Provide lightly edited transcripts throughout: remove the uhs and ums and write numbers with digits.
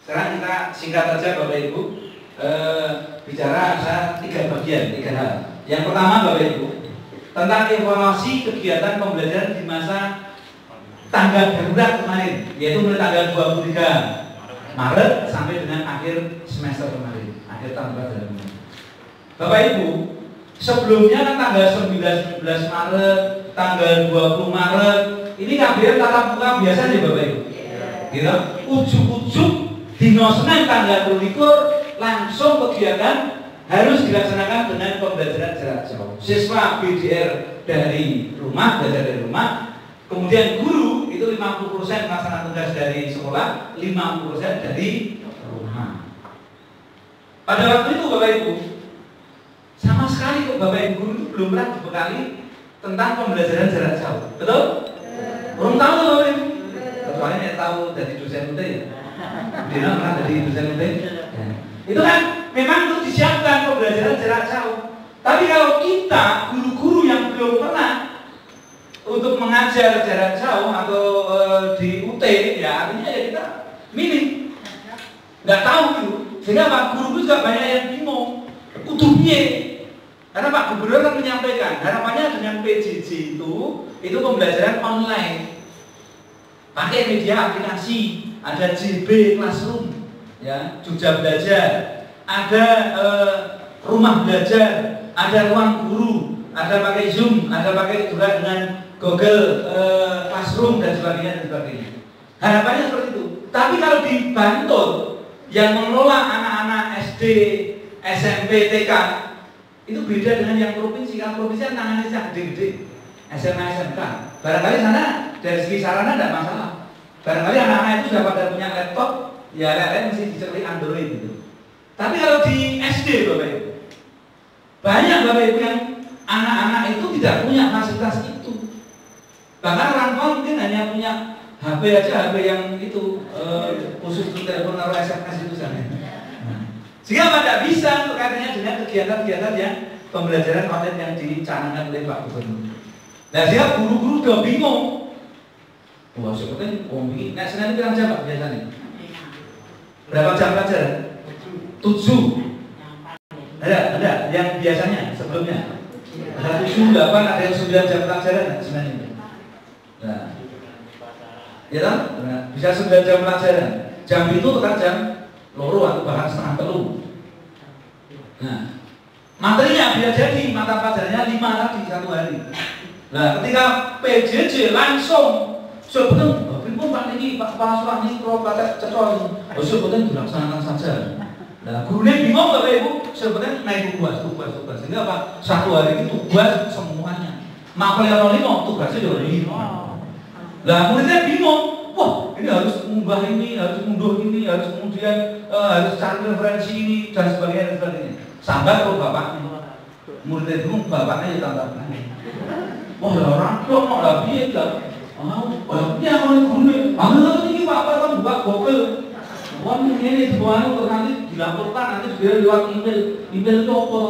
Sekarang kita singkat saja Bapak Ibu, bicara ada 3 bagian, 3 hal. Yang pertama Bapak Ibu, tentang evaluasi kegiatan pembelajaran di masa tanggal darurat kemarin, yaitu mulai tanggal 23 Maret sampai dengan akhir semester kemarin, akhir tahun pelajaran kemarin. Bapak Ibu, sebelumnya kan tanggal 19 Maret, tanggal 20 Maret, ini KBR tatap muka biasa nih Bapak Ibu. Gitu. Ujuk-ujuk dino Senin tanggal 21 langsung kegiatan harus dilaksanakan dengan pembelajaran jarak jauh. Siswa BDR dari rumah, belajar dari rumah. Kemudian guru itu 50% melaksanakan tugas dari sekolah, 50% dari rumah. Pada waktu itu Bapak Ibu, sama sekali kok Bapak Ibu guru belum pernah dibekali tentang pembelajaran jarak jauh. Betul? Belum tahu Bapak Ibu. Kecuali yang tahu dari dosen UT ya. Dina pernah dari dosen UT. Itu kan memang itu disiapkan pembelajaran jarak jauh. Tapi kalau kita guru-guru yang belum pernah untuk mengajar jarak jauh atau di UT, ya artinya ya kita minim, nggak tahu gitu. Sehingga Pak Guru juga banyak yang bingung. Kudunya, karena Pak Gubernur kan menyampaikan harapannya dengan PJJ itu pembelajaran online, pakai media aplikasi, ada JB Classroom, ya, Jogja Belajar, ada rumah belajar, ada ruang guru, ada pakai Zoom, ada pakai juga dengan Google Classroom dan sebagainya dan sebagainya. Harapannya seperti itu. Tapi kalau di Bantul yang mengelola anak-anak SD, SMP, TK itu beda dengan yang provinsi. Kalau provinsi kan tangannya sangat gede-gede, SMA, SMK. Barangkali sana dari segi sarana tidak masalah. Barangkali anak-anak itu sudah pada punya laptop, ya lain mesti dicekli Android gitu. Tapi kalau di SD Bapak Ibu, banyak Bapak Ibu yang anak-anak itu tidak punya fasilitas itu. Bahkan orang tua mungkin hanya punya HP aja, HP yang itu khusus untuk telepon atau SMS itu saja. Sehingga tidak bisa untuk kaitannya dengan kegiatan-kegiatan yang pembelajaran online yang dicanangkan oleh Pak Gubernur. Nah, sehingga guru-guru udah bingung. Wah, sebetulnya ini, nah Senin itu berapa jam Pak biasanya? Berapa jam pelajaran? 7. Ada yang biasanya sebelumnya. Ada 7, 8, ada yang 9 jam pelajaran Senin ini. Nah, ya kan? Nah, bisa 9 jam pelajaran. Jam itu tekan jam loro atau bahkan setengah telu. Nah, materinya bisa jadi mata pelajarannya 5 tadi satu hari. Nah, ketika PJJ langsung sebetulnya pun Pak ini Pak Kepala Sekolah ini kalau kata cetol, sebetulnya dilaksanakan saja. Nah, gurunya bingung Bapak Ibu, sebetulnya naik tugas. Sehingga Pak satu hari itu tugas semuanya. Maka yang 5 tugasnya juga 5. Lah muridnya bingung, wah ini harus mengubah ini, harus mundur ini, harus kemudian harus cari referensi ini dan sebagainya. Sampai kalau bapaknya, muridnya bingung, bapaknya ya tambah. Wah ya orang tua mau lebih ya, ini yang oleh guru ini bapak kan buka Google, wah ini semuanya untuk nanti dilaporkan, nanti segera lewat email itu apa?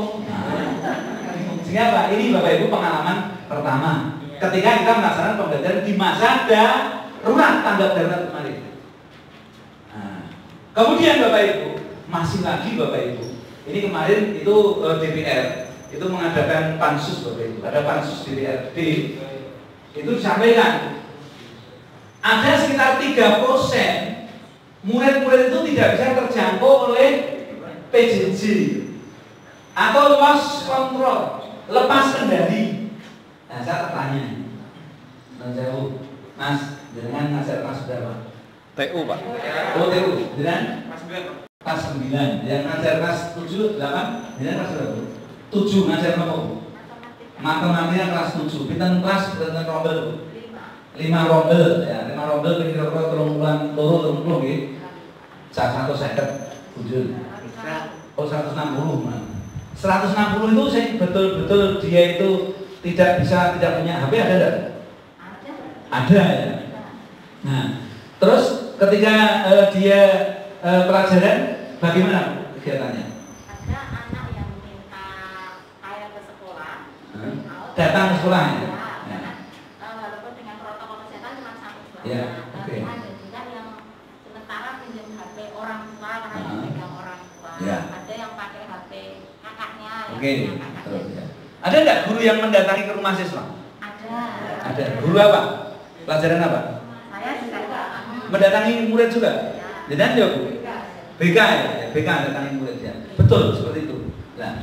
Sehingga Pak, ini Bapak Ibu pengalaman pertama. Ketika kita melaksanakan pembelajaran di masa darurat tanggap darurat kemarin. Nah, kemudian Bapak Ibu, masih lagi Bapak Ibu, ini kemarin itu DPR itu mengadakan pansus Bapak Ibu, ada pansus DPRD itu disampaikan ada sekitar 3% murid-murid itu tidak bisa terjangkau oleh PJJ atau loss control, lepas kendali. Nah, saya tanya, Mas, dengan ngajar kelas berapa? TU Pak. Oh TU, dengan kelas 9. Yang ngajar kelas 7, 8, dengan kelas berapa? 7 ngajar apa? Matematika kelas 7. Pinten kelas pinten rombel? 5 rombel, ya 5 rombel kira-kira 30 gitu. 150 7. Oh 160 man. 160 itu saya betul-betul dia itu tidak punya HP, ada enggak? Ada ya. Nah, terus ketika dia pelajaran bagaimana kegiatannya? Ada anak yang minta saya ke sekolah, Datang ke sekolah ya? walaupun dengan protokol kesehatan cuma 1 jam. Ya, oke. Ada juga yang sementara pinjam HP orang Oke, terus ya. Ada nggak guru yang mendatangi ke rumah siswa? Ada. Ada. Guru apa? Pelajaran apa? Saya juga. Mendatangi murid juga? Dan ya Bu? BK ya? BK mendatangi murid ya? Betul, seperti itu. Nah,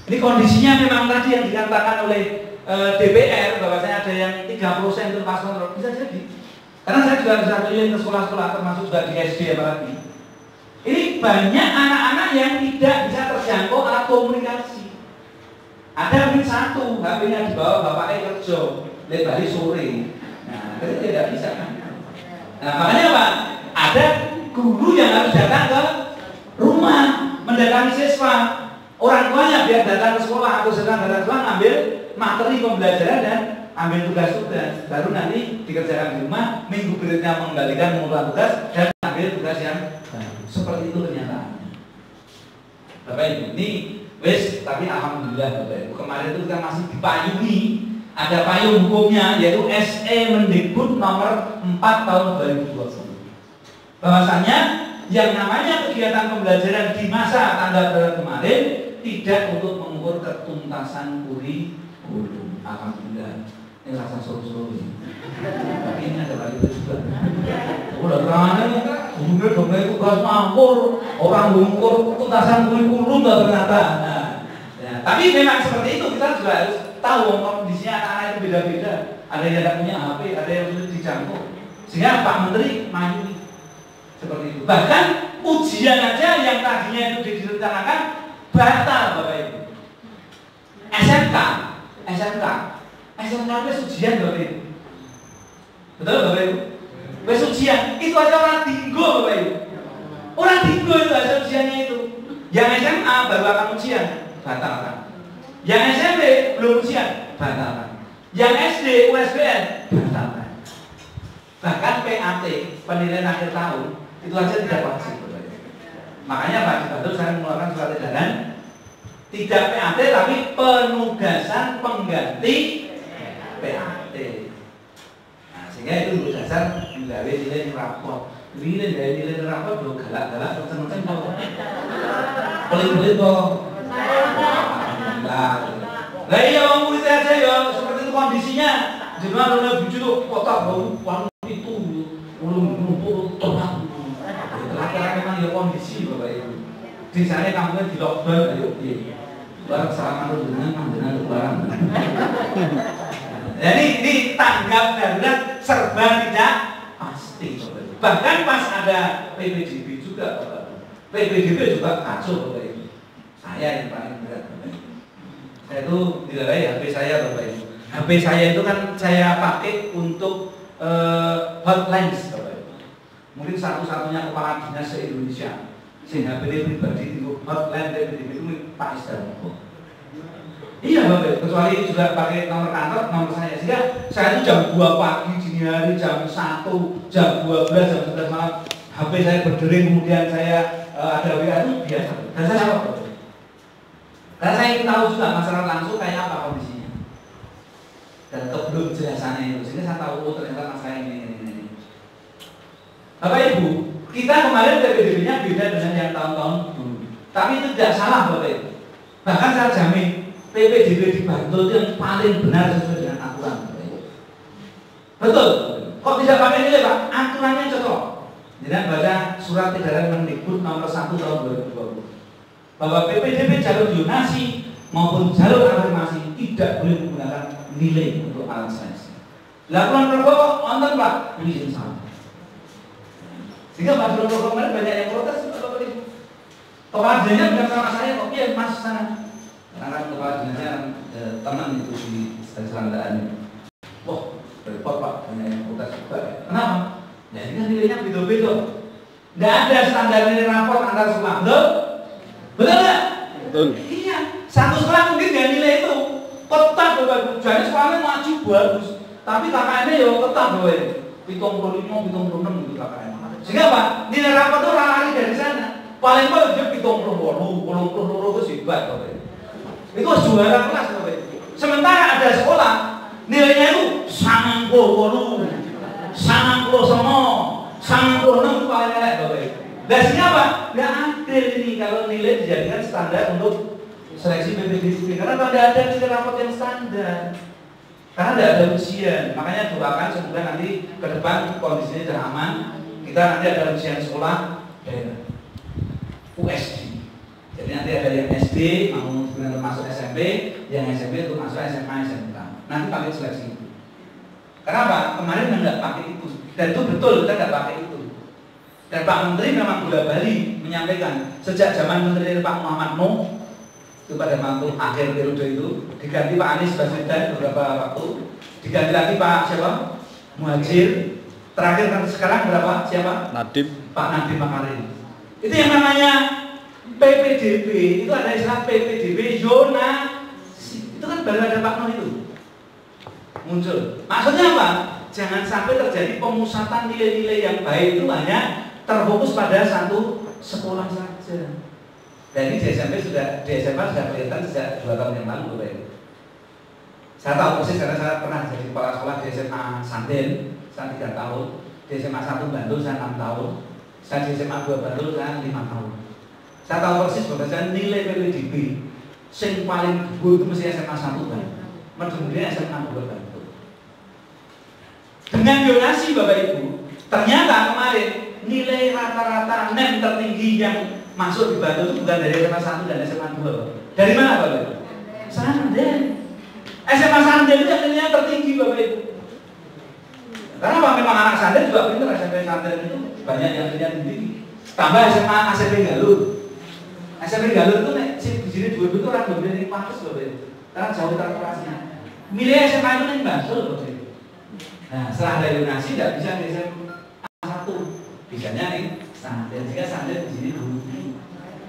ini kondisinya memang tadi yang dikatakan oleh DPR bahwasanya ada yang 30% itu pas kontrol, bisa jadi. Karena saya juga bisa keliling ke sekolah-sekolah termasuk juga di SD apalagi. Ini banyak anak-anak yang tidak bisa terjangkau alat komunikasi. Ada mungkin satu HP-nya dibawa bapaknya kerja, lihat hari sore. Nah, itu tidak bisa kan? Nah, makanya apa? Ada guru yang harus datang ke rumah mendatangi siswa. Orang tuanya biar datang ke sekolah atau sedang datang ke sekolah ngambil materi pembelajaran dan ambil tugas-tugas. Baru nanti dikerjakan di rumah, minggu berikutnya mengembalikan mengulang tugas dan ambil tugas yang baru. Seperti itu kenyataannya. Bapak Ibu, ini wes, tapi alhamdulillah Bapak Ibu, kemarin itu kita masih dipayungi, ada payung hukumnya yaitu SE Mendikbud nomor 4 tahun 2020. Bahwasanya yang namanya kegiatan pembelajaran di masa tanggap darurat kemarin tidak untuk mengukur ketuntasan kurikulum. Alhamdulillah, ini rasa suruh-suruh ini. Tapi ini ada lagi juga. Udah terangnya, gurunya dongeng itu gas mampur, orang mengukur ketuntasan kurikulum nggak ternyata. Nah, ya. Tapi memang seperti itu, kita juga harus tahu kondisinya anak-anak itu beda-beda. Ada yang tidak punya HP, ada yang sudah dijangkau. Sehingga Pak Menteri mayungi seperti itu. Bahkan ujian aja yang tadinya itu direncanakan batal Bapak Ibu. SMK itu ujian Bapak Ibu. Betul Bapak Ibu? Wes ujian, itu aja orang tinggo Bapak Ibu. Orang tinggo itu hasil ujiannya itu. Yang SMA baru akan ujian, batalkan. Yang SMP belum ujian, batalkan. Yang SD, USBN, batalkan. Bahkan PAT, penilaian akhir tahun, itu aja tidak wajib. Makanya Pak Dibantu saya mengeluarkan surat edaran tidak PAT tapi penugasan pengganti PAT. Nah, sehingga itu untuk dasar menggawe nilai rapor. Nilai rapor do galak-galak terus-terusan kok. Pelit-pelit kok. Lah iya wong murid aja ya seperti itu kondisinya. Jenengan ana bojo tuh kotak bau itu ulung total. Laki-laki memang ya kondisi Bapak Ibu. Di sana kampungnya di lockdown ayo piye. Barang salaman dengan lebaran. Jadi ini tanggap darurat serba tidak pasti Bapak Ibu. Bahkan pas ada PPDB juga Bapak Ibu. PPDB juga kacau Bapak Ibu. Saya yang paling berat Bapak Ibu. Saya itu dilalai HP saya Bapak Ibu. HP saya itu kan saya pakai untuk hotlines Bapak Ibu. Mungkin satu-satunya kepala dinas se-Indonesia sehingga HP pribadi untuk hotline PPDB itu Pak Isdamuko. Iya Bapak Ibu, kecuali juga pakai nomor kantor, nomor saya. Sehingga saya itu jam 2 pagi, dini hari, jam 1, jam 12, jam 11 malam HP saya berdering, kemudian saya ada WA itu biasa. Dan saya jawab Bapak Ibu. Karena saya ingin tahu juga masyarakat langsung kayak apa kondisinya dan belum jelasannya itu, sehingga saya tahu ternyata masalah ini. Bapak Ibu, kita kemarin PPDB-nya beda dengan yang tahun-tahun dulu. Tapi itu tidak salah Bapak Ibu. Bahkan saya jamin PPDB di Bantul itu yang paling benar sesuai dengan aturan Bapak Ibu. Betul. Kok tidak pakai nilai Pak? Aturannya cocok. Jadi baca surat edaran Mendikbud nomor 1 tahun 2020. Bahwa PPDB jalur zonasi maupun jalur afirmasi tidak boleh menggunakan nilai untuk alat sains. Laporan pokok nonton Pak, ini salah. Sehingga Pak Jokowi kemarin banyak yang protes Bapak Ibu. Kepala dinasnya bukan sama saya kok, iya Mas sana. Karena kan kepala dinasnya teman itu di Serandaan. Wah, repot Pak, banyak yang protes juga. Kenapa? Ya ini kan nilainya beda-beda. Tidak ada standar nilai rapor antar sekolah, betul? Betul nggak? Betul. Iya, satu sekolah mungkin dia nilai itu ketat Bapak Ibu. Jadi sekolahnya maju bagus, tapi KKN-nya ya ketat Bapak Ibu. 75, 76 gitu KKN. Sehingga apa? Nilai rapor itu lari dari sana. Paling paling dia 70 itu hebat Bapak Ibu. Itu juara kelas Bapak Ibu. Sementara ada sekolah nilainya itu 90, 90 itu paling elek Bapak Ibu. Dan sehingga apa? Nggak adil ini kalau nilai dijadikan standar untuk seleksi PPDB karena tidak ada nilai rapot yang standar. Karena tidak ada ujian, makanya doakan semoga nanti ke depan kondisinya sudah aman. Kita nanti ada ujian sekolah daerah USD. Jadi nanti ada yang SD mau benar masuk SMP, yang SMP untuk masuk SMA SMK. Nanti pakai seleksi itu. Kenapa? Kemarin nggak pakai itu, dan itu betul kita nggak pakai itu. Dan Pak Menteri memang bola-balik menyampaikan sejak zaman Menteri Pak Muhammad Nuh itu pada waktu akhir periode itu diganti Pak Anies Baswedan beberapa waktu, diganti lagi Pak siapa? Muhajir, terakhir kan sekarang berapa? Siapa? Nadiem. Pak Nadiem Makarim. Itu yang namanya PPDB, itu ada istilah PPDB zona. Itu kan baru ada Pak Nuh itu muncul. Maksudnya apa? Jangan sampai terjadi pemusatan nilai-nilai yang baik itu hanya terfokus pada satu sekolah saja. Dan ini di SMA sudah kelihatan sejak 2 tahun yang lalu, Bapak Ibu. Saya tahu persis karena saya pernah jadi kepala sekolah di SMA Santen, saya 3 tahun, di SMA 1 Bandung saya 6 tahun, saya di SMA 2 Bandung saya 5 tahun. Saya tahu persis bahwa nilai PPDB yang paling gede itu mesti SMA 1 Bandung, kemudian SMA 2 Bandung. Dengan donasi Bapak Ibu, ternyata kemarin nilai rata-rata NEM tertinggi yang masuk di Batu itu bukan dari SMA 1 dan SMA 2. Dari mana Bapak Ibu? Santen. SMA Santen itu yang nilainya tertinggi Bapak Ibu. Karena memang anak Santen juga pintar, SMP Santen itu banyak yang nilainya tinggi. Tambah SMA ACP Galur. SMP Galur itu di sini 2 itu orang dominan yang pantas Bapak Ibu. Karena jauh kalkulasinya. Nilai SMA itu yang Bantul Bapak Ibu. Nah setelah ada donasi tidak bisa di SMA 1. Bisanya nih Santen, jika Santen di sini dulu.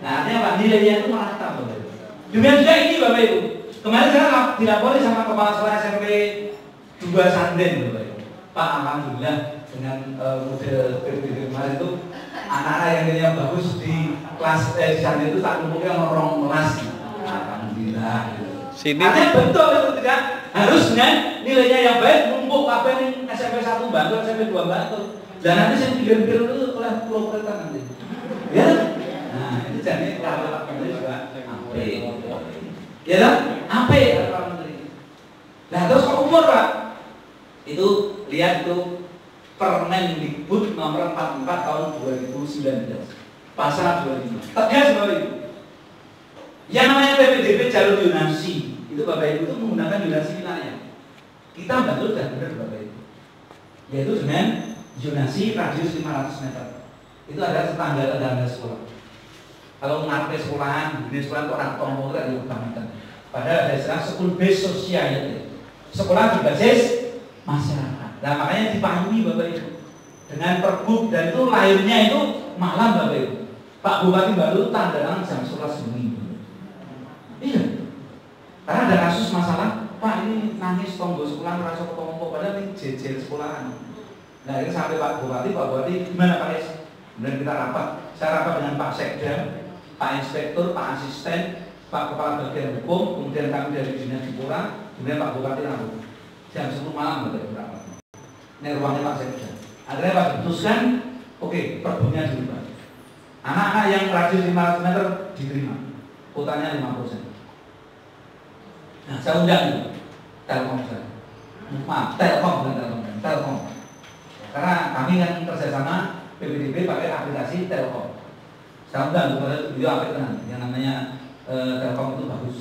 Nah artinya apa? Nilainya itu merata Bapak Ibu. Demikian juga ini Bapak Ibu. Kemarin saya dilapori sama kepala sekolah SMP 2 Santen Bapak Ibu. Pak alhamdulillah dengan model PPDB kemarin itu anak-anak yang nilainya bagus di kelas di Santen itu tak kumpulkan orang kelas. Alhamdulillah. Sini. Artinya betul itu tidak harus dengan nilainya yang baik numpuk apa ini SMP 1 Bantul, SMP 2 Bantul. Dan nanti saya pikir-pikir itu oleh pulau kereta nanti. Ya? Nah, itu jadi kalau Pak Menteri juga AP. Ya kan? AP Pak Menteri. Nah, terus kok umur Pak? Itu lihat itu Permendikbud nomor 44 tahun 2019. Pasal 25. Tegas Bapak Ibu. Yang namanya PPDB jalur zonasi, itu Bapak Ibu itu menggunakan zonasi wilayah. Kita betul dan benar Bapak Ibu. Yaitu dengan zonasi radius 500 meter. Itu ada tetangga-tetangga sekolah. Kalau ngarepe sekolahan, di sekolah itu orang tombol itu diutamakan. Padahal ada istilah school based society. Sekolah berbasis masyarakat. Nah makanya dipahami Bapak Ibu dengan Pergub, dan itu lahirnya itu malam Bapak Ibu. Pak Bupati baru tanda tangan jam 11 Juni. Iya. Karena ada kasus masalah, Pak ini nangis tonggo sekolah merasa ketemu padahal ini jejer sekolahan. Nah ini sampai Pak Bupati gimana Pak Es? Kemudian kita rapat. Saya rapat dengan Pak Sekda, Pak Inspektur, Pak Asisten, Pak Kepala Bagian Hukum, kemudian kami dari Dinas Dipora, kemudian Pak Bupati lalu jam 10 malam Bapak rapat. Ini ruangnya Pak Sekda. Akhirnya Pak putuskan, oke, Pergubnya dirubah. Anak-anak yang radius 500 meter diterima, kuotanya 5%. Nah, saya undang itu Telkom saya. Maaf, Telkom bukan Telkom. Karena kami kan kerjasama PPDB pakai aplikasi Telkom. Saya undang kepada beliau apa tenang, yang namanya Telkom itu bagus.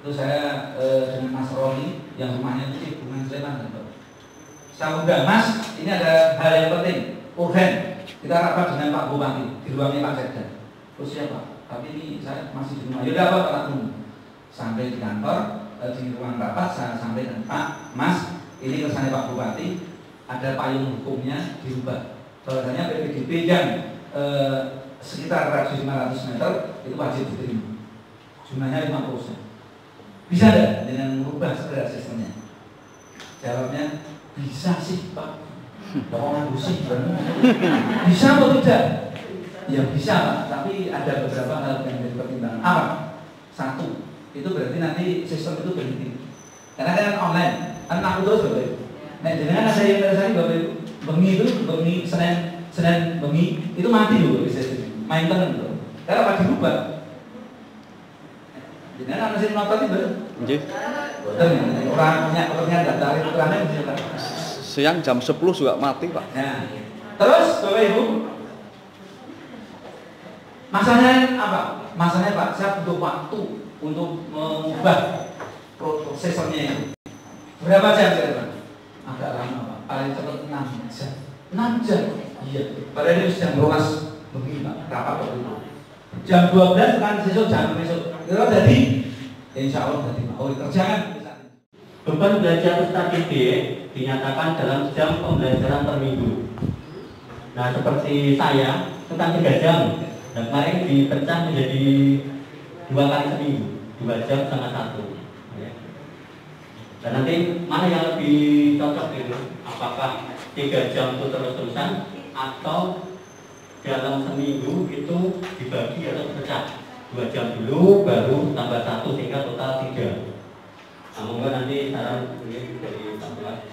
Itu saya dengan Mas Roni yang rumahnya itu di Bunga Sleman. Saya undang Mas, ini ada hal yang penting, urgen. Kita rapat dengan Pak Bupati di ruangnya Pak Sekda. Terus siapa? Tapi ini saya masih di rumah. Yaudah Pak, tak tunggu. Sampai di kantor, di ruang rapat saya sampaikan, Pak, Mas, ini kesannya Pak Bupati, ada payung hukumnya dirubah. Bahwasanya PPDB yang sekitar radius 500 meter itu wajib diterima. Jumlahnya 5%. Bisa tidak dengan merubah segera sistemnya? Jawabnya, bisa sih Pak. Orang busik bisa atau tidak? Ya bisa Pak, tapi ada beberapa hal yang menjadi pertimbangan. Apa? Satu, itu berarti nanti sistem itu berhenti. Karena kan online, kan aku terus Bapak Ibu. Nah, dengan ada yang dari Bapak Ibu, bengi Senin bengi itu mati loh bisa main tenang loh. Karena apa dirubah? Jadi ana sing nonton itu. Nggih. Boten orang punya pekerjaan daftar iklannya mesti Pak. Siang jam 10 juga mati, Pak. Nah, terus Bapak Ibu, masalahnya apa? Masalahnya Pak, saya butuh waktu untuk mengubah prosesornya ini. Berapa jam kira-kira? Agak lama Pak, paling cepat 6 jam. 6 jam? Iya, padahal ini jam 12 begini Pak, rapat waktu itu. Jam 12 kan besok jam besok. Kalau jadi, insya Allah jadi Pak. Oh, kerjaan. Beban belajar peserta didik dinyatakan dalam jam pembelajaran per minggu. Nah, seperti saya, itu kan 3 jam. Dan kemarin dipecah menjadi 2 kali seminggu, 2 jam sama 1. Dan nanti mana yang lebih cocok itu? Apakah 3 jam itu terus-terusan atau dalam seminggu itu dibagi atau dipecah? 2 jam dulu, baru tambah 1 sehingga total 3. Nah, monggo nanti saran ini dari Pak.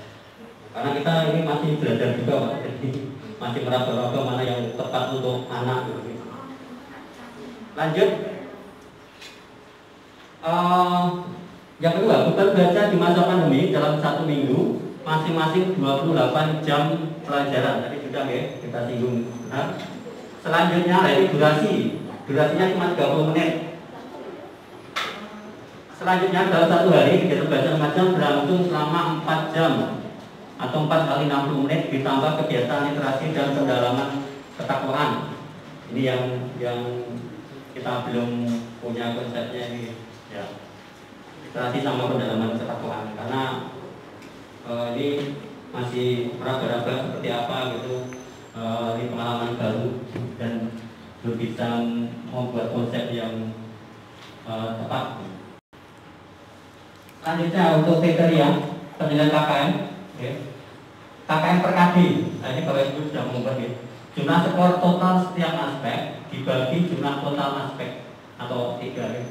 Karena kita ini masih belajar juga Pak, jadi masih meraba-raba mana yang tepat untuk anak. Lanjut. Yang kedua, beban belajar di masa pandemi dalam 1 minggu masing-masing 28 jam pelajaran. Tadi sudah ya kita singgung. Nah, selanjutnya dari durasinya cuma 30 menit. Selanjutnya dalam 1 hari kegiatan belajar mengajar berlangsung selama 4 jam atau 4 kali 60 menit ditambah kegiatan literasi dan pendalaman ketakwaan. Ini yang kita belum punya konsepnya ini ya. Literasi sama pendalaman ketakwaan karena ini masih meraba-raba seperti apa gitu. Ini pengalaman baru dan belum bisa membuat konsep yang tepat. Selanjutnya untuk kriteria penilaian KKM, ya. KKM per KD, nah ini Bapak Ibu sudah mengubah ya. Jumlah skor total setiap aspek dibagi jumlah total aspek atau 3 ya.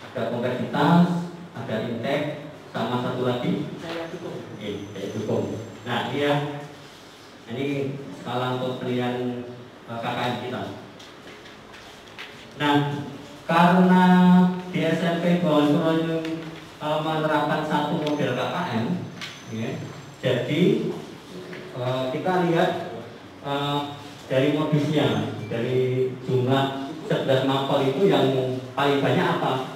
Ada kompleksitas, ada intake, sama satu lagi daya dukung. Nah dia ini skala untuk penilaian KKM kita. Nah karena di SMP Bawaslu menerapkan satu model KKM, ya, jadi kita lihat dari modusnya, dari jumlah 11 mapel itu yang paling banyak apa?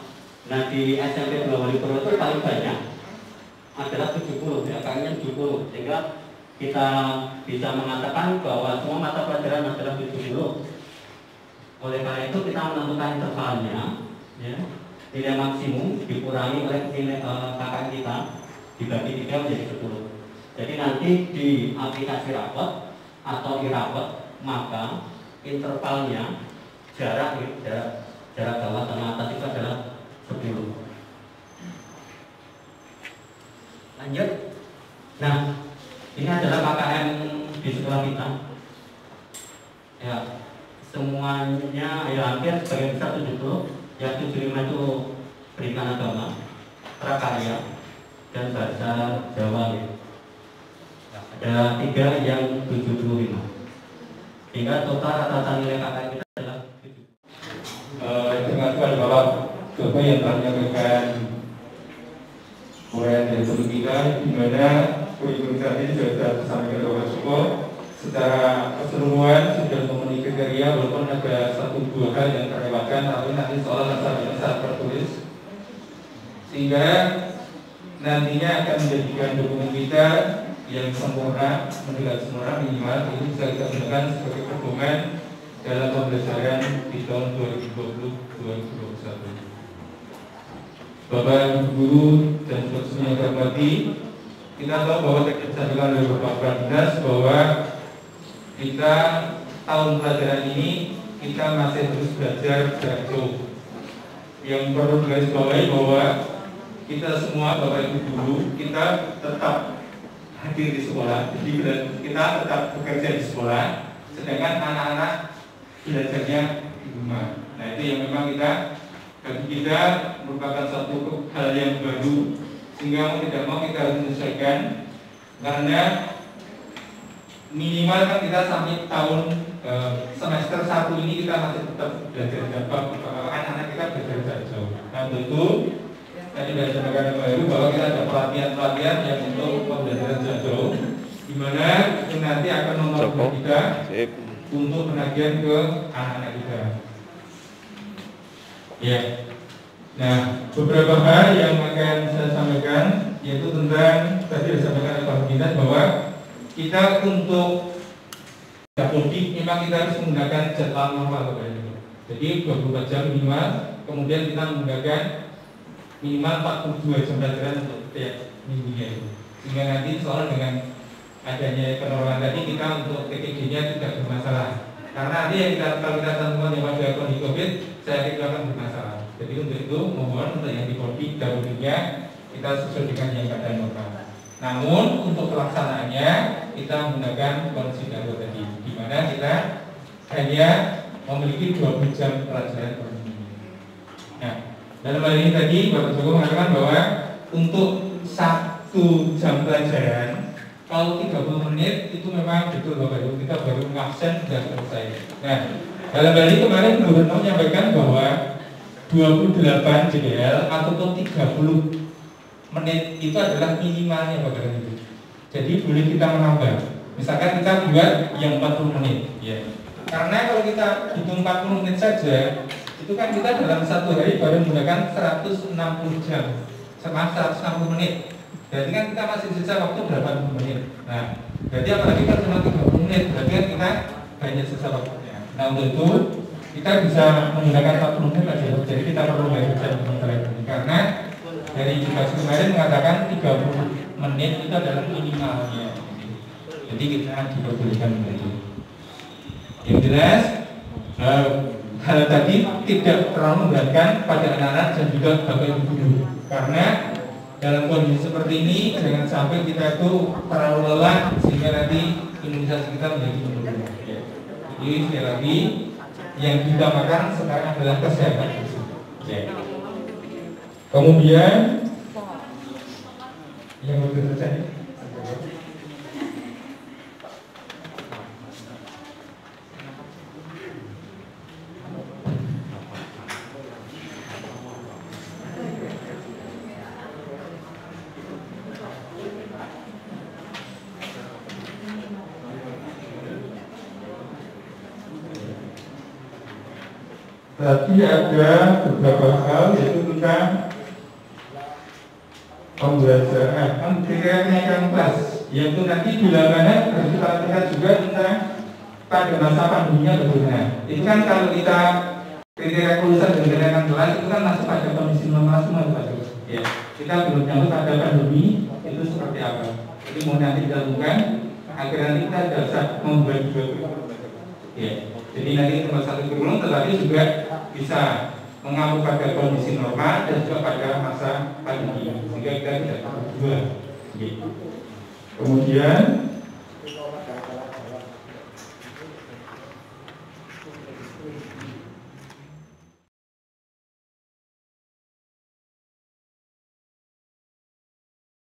Nah di SMP Bawaslu itu paling banyak adalah 70, ya, KKM 70, sehingga kita bisa mengatakan bahwa semua mata pelajaran adalah 70. Oleh karena itu kita menentukan intervalnya, ya, nilai maksimum dikurangi oleh nilai KKM kita dibagi 3 menjadi 10. Jadi nanti di aplikasi rapot atau e-rapot maka intervalnya jarak bawah sama atas itu adalah 10. Lanjut. Nah ini adalah KKM di sekolah kita. Ya. Semuanya ya hampir sebagian besar 70, yang 75 itu pendidikan agama, prakarya, dan bahasa Jawa ya. Ada 3 yang 75, sehingga total rata-rata nilai KKM kita adalah 7. Terima kasih kepada Bapak Joko yang telah menyampaikan uraian dari topik kita, di mana kurikulum saat ini sudah disampaikan oleh Bapak Joko. Secara keseluruhan sudah memenuhi kriteria, walaupun ada 1-2 hal yang terlewatkan, tapi nanti soal saat tertulis, sehingga nantinya akan menjadikan dokumen kita yang sempurna, mendekat sempurna minimal ini bisa kita gunakan sebagai pedoman dalam pembelajaran di tahun 2020-2021. Bapak Ibu Guru dan semuanya yang hormati, kita tahu bahwa tadi disampaikan oleh Bapak Prandas bahwa kita tahun pelajaran ini kita masih terus belajar jarak jauh. Yang perlu digarisbawahi bahwa kita semua Bapak Ibu Guru kita tetap hadir di sekolah, jadi kita tetap bekerja di sekolah, sedangkan anak-anak belajarnya di rumah. Nah itu yang memang bagi kita merupakan suatu hal yang baru, sehingga mau tidak mau kita harus menyesuaikan, karena minimal kan kita sampai tahun semester 1 ini kita masih tetap belajar. Dan anak pembelajaran jarak jauh. Nah untuk itu tadi sudah disampaikan Pak Heru bahwa kita ada pelatihan yang untuk pembelajaran jarak jauh, di mana itu nanti akan membantu kita untuk penagihan ke anak-anak kita. Ya. Nah, beberapa hal yang akan saya sampaikan yaitu tentang tadi disampaikan oleh Pak Dinas bahwa kita untuk mudik memang kita harus menggunakan jadwal normal Bapak Ibu. Jadi 24 jam minimal, kemudian kita menggunakan minimal 42 jam pelajaran untuk setiap minggunya itu. Sehingga nanti soal dengan adanya penolongan tadi kita untuk TTG-nya tidak bermasalah. Karena nanti yang kalau kita temukan yang pada kondisi COVID, saya kira akan bermasalah. Jadi untuk itu mohon untuk yang di COVID dahulunya kita sesuai dengan yang keadaan normal. Namun untuk pelaksanaannya kita menggunakan kondisi darurat tadi, di mana kita hanya memiliki 20 jam pelajaran per minggu. Nah, dalam hal ini tadi Bapak Joko mengatakan bahwa untuk 1 jam pelajaran kalau 30 menit itu memang betul Bapak Ibu, kita baru ngabsen sudah selesai. Nah, dalam hal ini kemarin Gubernur menyampaikan bahwa 28 JDL ataupun 30 menit itu adalah minimalnya Bapak Ibu. Jadi boleh kita menambah. Misalkan kita buat yang 40 menit, ya. Karena kalau kita hitung 40 menit saja, itu kan kita dalam satu hari baru menggunakan 160 jam, sama 160 menit. Berarti kan kita masih sisa waktu 80 menit. Nah, berarti apalagi kita cuma 30 menit, berarti kan kita banyak sisa waktunya. Nah, untuk itu kita bisa menggunakan 40 menit saja. Jadi kita perlu bayar jam ini karena dari edukasi kemarin mengatakan 30 menit itu adalah minimalnya. Jadi kita diperbolehkan begitu. Yang jelas hal tadi tidak terlalu memberatkan pada anak-anak dan juga bapak ibu guru. Karena dalam kondisi seperti ini jangan sampai kita itu terlalu lelah sehingga nanti imunisasi kita menjadi menurun. Jadi sekali lagi yang kita makan sekarang adalah kesehatan. Kemudian yang lebih terjadi tadi ada beberapa hal yaitu tentang pembelajaran kenaikan kelas, yaitu nanti bila mana harus kita lihat juga tentang pada masa pandeminya bagaimana. Ini kan kalau kita kriteria kelulusan dan kenaikan kelas itu kan masuk pada kondisi normal semua Pak. Ya, kita belum nyambut pada pandemi itu seperti apa. Jadi mau nanti dilakukan agar nanti kita bisa membuat dua kurikulum. Ya, jadi nanti cuma satu kurikulum tetapi juga bisa mengambil pada kondisi normal dan juga pada masa pandemi sehingga kita tidak perlu dua. Kemudian